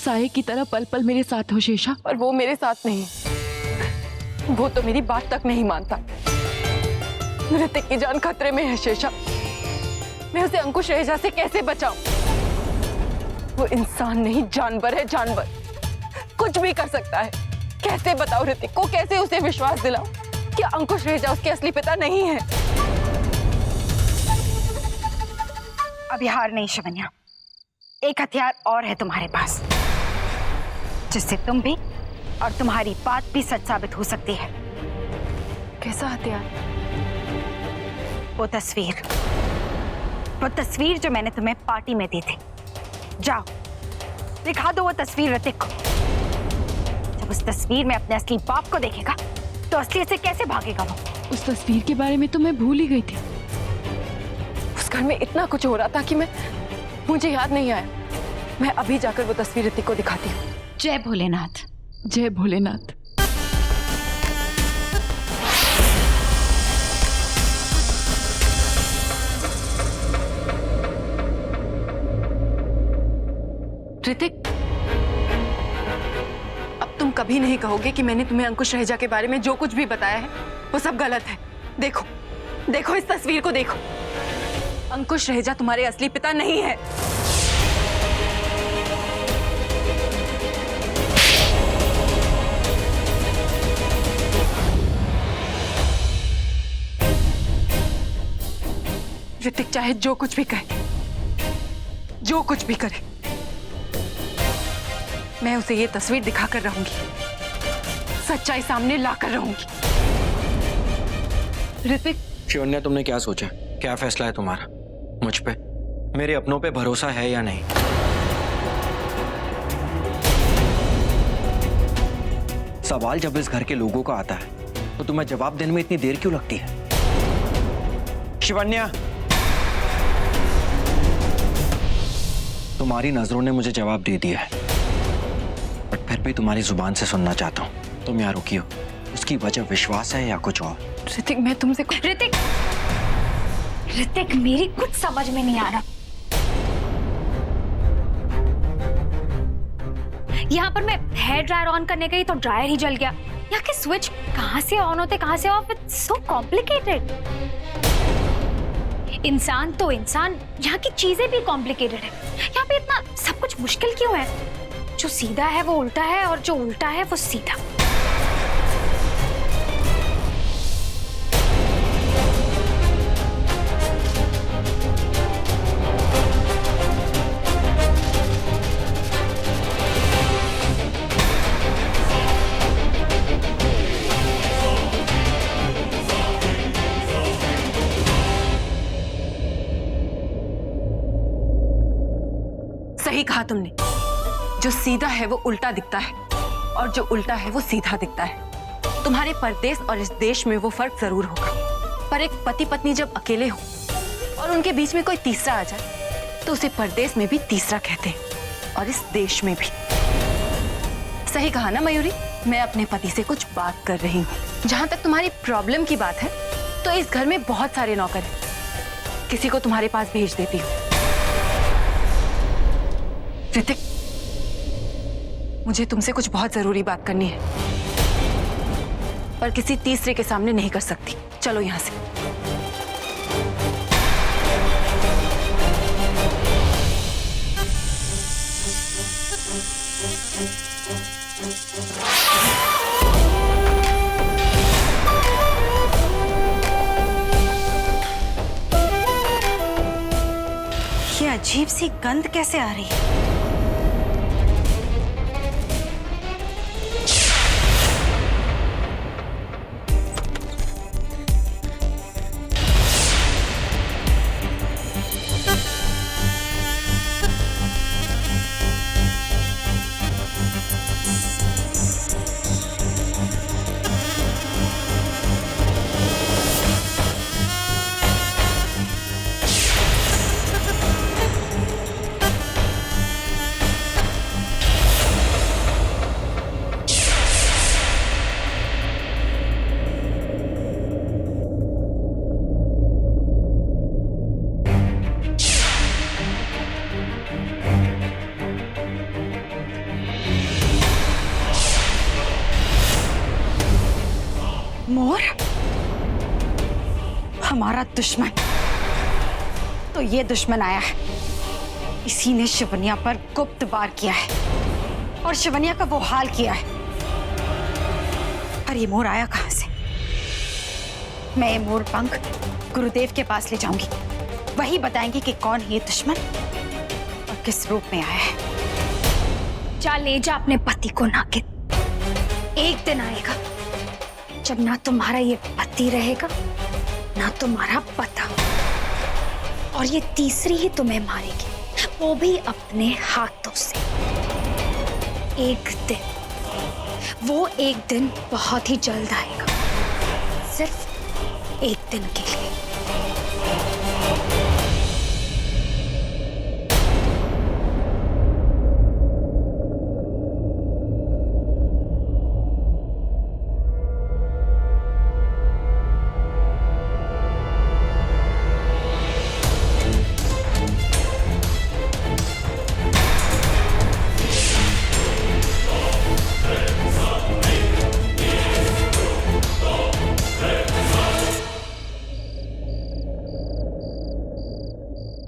साये की तरह पल पल मेरे साथ हो शेषा। पर वो मेरे साथ नहीं, वो तो मेरी बात तक नहीं मानता। ऋतिक की जान खतरे में है शेषा। मैं उसे अंकुश रेजा से कैसे बचाऊं? वो इंसान नहीं, जानवर है, जानवर। कुछ भी कर सकता है। कैसे बताओ ऋतिक को, कैसे उसे विश्वास दिलाऊं कि अंकुश रेजा उसके असली पिता नहीं है? अभी हार नहीं शिवन्या, एक हथियार और है तुम्हारे पास, जिससे तुम भी और तुम्हारी बात भी सच साबित हो सकती है। कैसा हथियार? वो तस्वीर जो मैंने तुम्हें पार्टी में दी थी। जाओ दिखा दो वो तस्वीर ऋतिक को। जब उस तस्वीर में अपने असली बाप को देखेगा तो असली से कैसे भागेगा वो? उस तस्वीर के बारे में तो मैं भूल ही गई थी। उस घर में इतना कुछ हो रहा था कि मुझे याद नहीं आया। मैं अभी जाकर वो तस्वीर ऋतिक को दिखाती हूँ। जय भोलेनाथ। जय भोलेनाथ। ऋतिक, अब तुम कभी नहीं कहोगे कि मैंने तुम्हें अंकुश रहेजा के बारे में जो कुछ भी बताया है वो सब गलत है। देखो, देखो इस तस्वीर को देखो। अंकुश रहेजा तुम्हारे असली पिता नहीं है। ऋतिक चाहे जो कुछ भी कहे, जो कुछ भी करे, मैं उसे ये तस्वीर दिखाकर रहूंगी, सच्चाई सामने लाकर रहूंगी। ऋतिक। शिवन्या, तुमने क्या सोचा? क्या फैसला है तुम्हारा? मुझ पे, मेरे अपनों पे भरोसा है या नहीं? सवाल जब इस घर के लोगों का आता है तो तुम्हें जवाब देने में इतनी देर क्यों लगती है? शिवन्या, तुम्हारी नजरों ने मुझे जवाब दे दिया है, बट फिर भी तुम्हारी जुबान से सुनना चाहता हूं। तुम यहाँ रुकी हो, उसकी वजह विश्वास है या कुछ और? ऋतिक, मैं तुमसे ऋतिक मेरी कुछ समझ में नहीं आ रहा। यहाँ पर मैं हेयर ड्रायर ऑन करने गई तो ड्रायर ही जल गया। यहाँ के स्विच कहाँ से ऑन होते कहाँ से ऑफ? It's so complicated. इंसान तो इंसान, यहाँ की चीजें भी कॉम्प्लिकेटेड है। यहाँ पे इतना सब कुछ मुश्किल क्यों है? जो सीधा है वो उल्टा है और जो उल्टा है वो सीधा। सही कहा तुमने। जो सीधा है वो उल्टा दिखता है और जो उल्टा है वो सीधा दिखता है। तुम्हारे परदेश और इस देश में वो फर्क जरूर होगा, पर एक पति पत्नी जब अकेले हो और उनके बीच में कोई तीसरा आ जाए तो उसे परदेश में भी तीसरा कहते हैं और इस देश में भी। सही कहा ना मयूरी? मैं अपने पति से कुछ बात कर रही हूँ। जहां तक तुम्हारी प्रॉब्लम की बात है तो इस घर में बहुत सारे नौकर हैं, किसी को तुम्हारे पास भेज देती हूँ। ऋतिक, मुझे तुमसे कुछ बहुत जरूरी बात करनी है, पर किसी तीसरे के सामने नहीं कर सकती। चलो यहां से। ये अजीब सी गंध कैसे आ रही है? हमारा दुश्मन तो ये दुश्मन आया है, इसी ने शिवन्या पर गुप्त वार किया है और शिवन्या का वो हाल किया है। पर ये मोर आया कहां से? मैं ये मोर पंख गुरुदेव के पास ले जाऊंगी, वही बताएंगे कि कौन है ये दुश्मन और किस रूप में आया है। जा ले जा अपने पति को नागिन। एक दिन आएगा जब ना तुम्हारा ये पति रहेगा ना तुम्हारा पता, और ये तीसरी ही तुम्हें मारेगी, वो भी अपने हाथों से। वो एक दिन बहुत ही जल्द आएगा, सिर्फ एक दिन के लिए।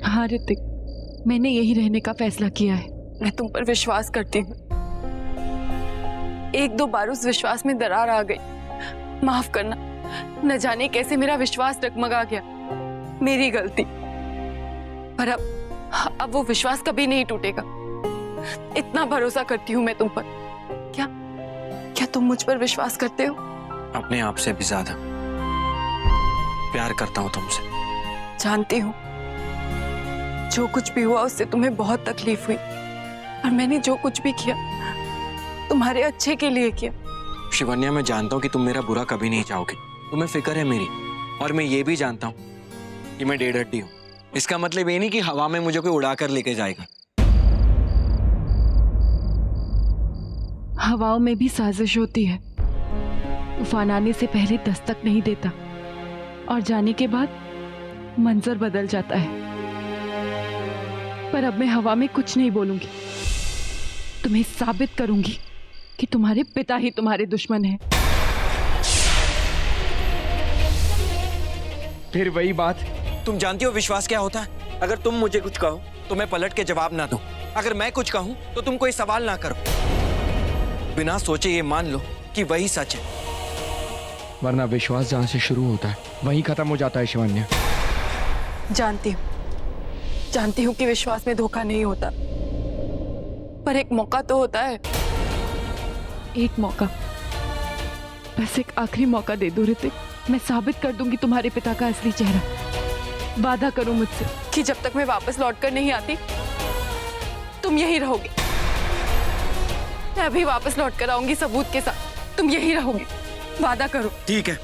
हाँ ऋतिक, मैंने यही रहने का फैसला किया है। मैं तुम पर विश्वास करती हूँ। एक दो बार उस विश्वास में दरार आ गई। माफ करना, न जाने कैसे मेरा विश्वास डगमगा गया। मेरी गलती। पर अब वो विश्वास कभी नहीं टूटेगा। इतना भरोसा करती हूँ मैं तुम पर। क्या तुम मुझ पर विश्वास करते हो? अपने आप से भी ज्यादा प्यार करता हूँ तुमसे। जानती हूँ जो कुछ भी हुआ उससे तुम्हें बहुत तकलीफ हुई, और मैंने जो कुछ भी किया तुम्हारे अच्छे के लिए किया। शिवन्या, मैं जानता हूँ कि तुम मेरा बुरा कभी नहीं चाहोगे। तुम्हें फिक्र है मेरी, और मैं ये भी जानता हूँ कि मैं डेढ़ हड्डी हूँ। इसका मतलब ये नहीं कि हवा में मुझे कोई उड़ा कर लेके जाएगा। हवाओं में भी साजिश होती है। तूफान आने से पहले दस्तक नहीं देता, और जाने के बाद मंजर बदल जाता है। पर अब मैं हवा में कुछ नहीं बोलूंगी। तुम्हें साबित करूंगी कि तुम्हारे पिता ही तुम्हारे दुश्मन हैं। फिर वही बात। तुम जानती हो विश्वास क्या होता है? अगर तुम मुझे कुछ कहो तो मैं पलट के जवाब ना दूं। अगर मैं कुछ कहूं तो तुम कोई सवाल ना करो। बिना सोचे ये मान लो कि वही सच है। वरना विश्वास जहां से शुरू होता है वहीं खत्म हो जाता है शिवन्या। जानती हूँ कि विश्वास में धोखा नहीं होता, पर एक मौका तो होता है। एक मौका, बस एक आखिरी मौका दे दो ऋतिक। मैं साबित कर दूंगी तुम्हारे पिता का असली चेहरा। वादा करो मुझसे कि जब तक मैं वापस लौटकर नहीं आती तुम यहीं रहोगे। मैं अभी वापस लौटकर आऊंगी सबूत के साथ। तुम यहीं रहोगे, वादा करो। ठीक है,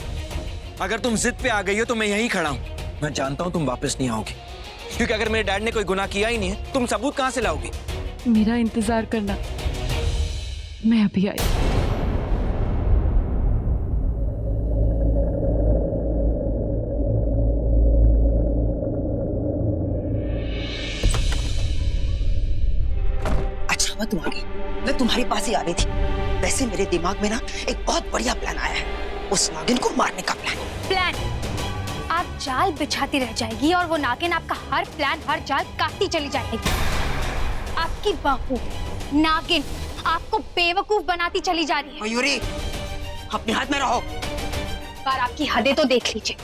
अगर तुम जिद पे आ गई हो तो मैं यहीं खड़ा हूं। मैं जानता हूं तुम वापस नहीं आओगी, क्योंकि अगर मेरे डैड ने कोई गुनाह किया ही नहीं है, तुम सबूत कहां से लाओगी? मेरा इंतजार करना, मैं अभी आई। अच्छा हुआ तुम आ गई, मैं तुम्हारे पास ही आ रही थी। वैसे मेरे दिमाग में ना एक बहुत बढ़िया प्लान आया है, उस नागिन को मारने का प्लान। आप जाल बिछाती रह जाएगी और वो नागिन आपका हर प्लान, हर जाल काटती चली जाएगी। आपकी बहू नागिन आपको बेवकूफ बनाती चली जा रही है। मयूरी, अपने हाथ में रहो। पर आपकी हदें तो देख लीजिए।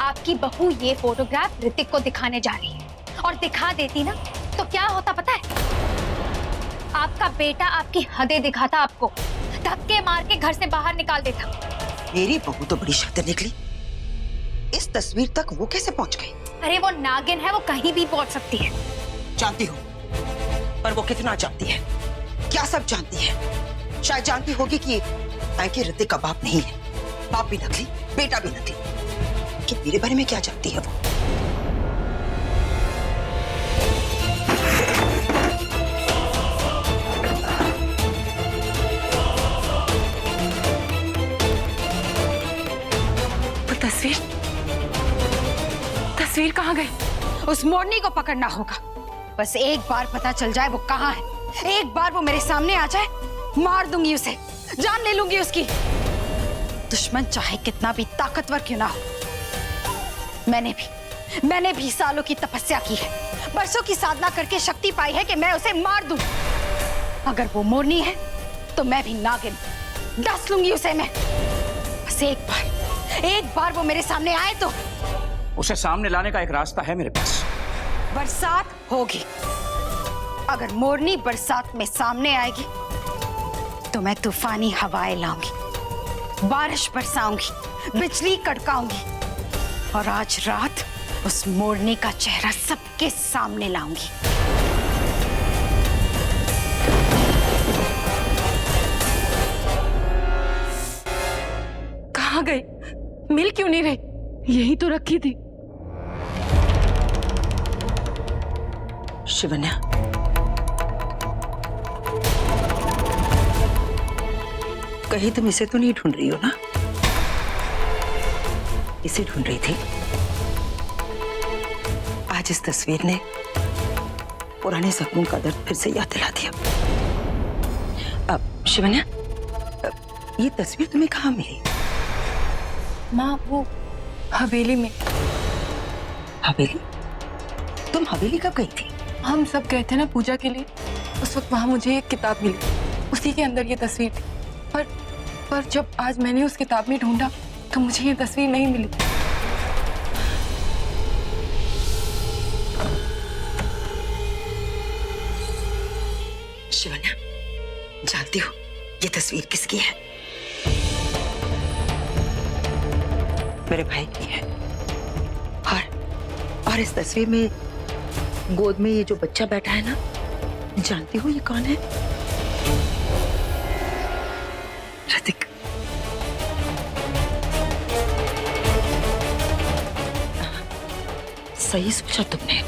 आपकी बहू ये फोटोग्राफ ऋतिक को दिखाने जा रही है, और दिखा देती ना तो क्या होता पता है? आपका बेटा आपकी हदें दिखाता, आपको धक्के मार के घर से बाहर निकाल देता। मेरी बहू तो बड़ी शातिर निकली। इस तस्वीर तक वो कैसे पहुंच गई? अरे वो नागिन है, वो कहीं भी पहुंच सकती है। जानती हूँ, पर वो कितना जानती है? क्या सब जानती है? शायद जानती होगी कि ऋतिक का बाप नहीं है। बाप भी नकली, बेटा भी नकली। कि मेरे बारे में क्या जानती है वो? तस्वीर कहाँ गई? उस मोरनी को पकड़ना होगा। बस एक बार पता चल जाए वो कहाँ है, एक बार वो मेरे सामने आ जाए, मार दूंगी उसे, जान ले लूंगी उसकी। दुश्मन चाहे कितना भी ताकतवर क्यों ना हो। मैंने भी सालों की तपस्या की है, बरसों की साधना करके शक्ति पाई है कि मैं उसे मार दूं। अगर वो मोरनी है तो मैं भी नागिन, डस लूंगी उसे मैं। बस एक बार वो मेरे सामने आए तो। उसे सामने लाने का एक रास्ता है मेरे पास। बरसात होगी। अगर मोरनी बरसात में सामने आएगी तो मैं तूफानी हवाएं लाऊंगी, बारिश बरसाऊंगी, बिजली कड़काऊंगी और आज रात उस मोरनी का चेहरा सबके सामने लाऊंगी। कहाँ गई? मिल क्यों नहीं रही? यही तो रखी थी। शिवन्या, कहीं तुम इसे तो नहीं ढूंढ रही हो ना? इसे ढूंढ रही थी। आज इस तस्वीर ने पुराने जख्मों का दर्द फिर से याद दिला दिया। अब शिवन्या, ये तस्वीर तुम्हें कहाँ मिली? माँ, वो हवेली में। हवेली? तुम हवेली कब गई थी? हम सब गए थे ना पूजा के लिए। उस वक्त वहां मुझे एक किताब मिली, उसी के अंदर ये तस्वीर थी। पर जब आज मैंने उस किताब में ढूंढा तो मुझे ये तस्वीर नहीं मिली। शिवन्या, जानती हो ये तस्वीर किसकी है? मेरे भाई की है। और इस तस्वीर में गोद में ये जो बच्चा बैठा है ना, जानती हो ये कौन है? ऋतिक। सही सोचा तुमने।